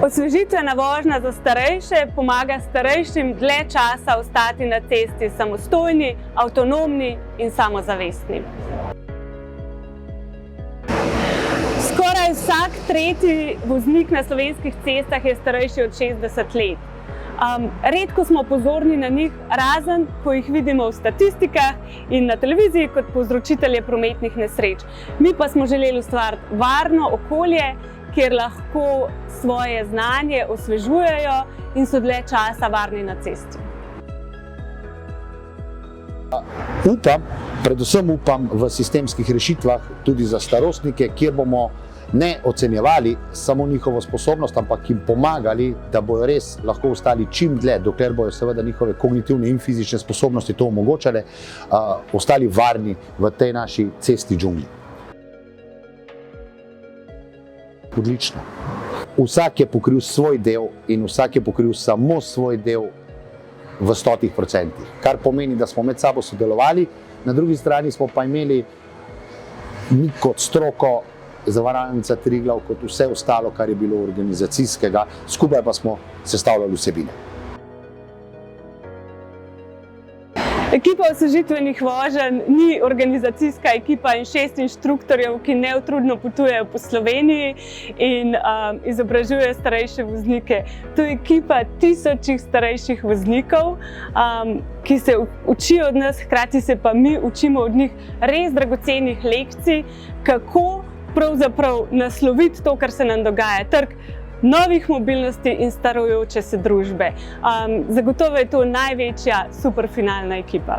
Osvežitvena vožnja za starejše pomaga starejšim dlje časa ostati na cesti samostojni, avtonomni in samozavestni. Skoraj vsak tretji voznik na slovenskih cestah je starejši od 60 let. Redko smo pozorni na njih, razen ko jih vidimo v statistikah in na televiziji kot povzročitelje prometnih nesreč. Mi pa smo želeli ustvariti varno okolje, kjer lahko svoje znanje osvežujejo in so dlje časa varni na cesti. Predvsem upam v sistemskih rešitvah tudi za starostnike, kjer bomo ne ocenjevali samo njihovo sposobnost, ampak jim pomagali, da bojo res lahko ostali čim dlje, dokler bojo seveda njihove kognitivne in fizične sposobnosti to omogočale, ostali varni v tej naši cesti džungli. Odlično. Vsak je pokril svoj del in vsak je pokril samo svoj del v 100%, kar pomeni, da smo med sabo sodelovali, na drugi strani smo pa imeli mi kot stroko, Zavarovalnica Triglav, kot vse ostalo, kar je bilo organizacijskega, skupaj pa smo sestavljali vsebine. Ekipa osvežitvenih voženj ni organizacijska ekipa in 6 inštruktorjev, ki neutrudno potujejo po Sloveniji in izobražujejo starejše voznike. To je ekipa tisočih starejših voznikov, ki se učijo od nas, hkrati se pa mi učimo od njih res dragocenih lekcij, kako pravzaprav nasloviti to, kar se nam dogaja, trg novih mobilnosti in starajoče se družbe. Zagotovo je to največja superfinalna ekipa.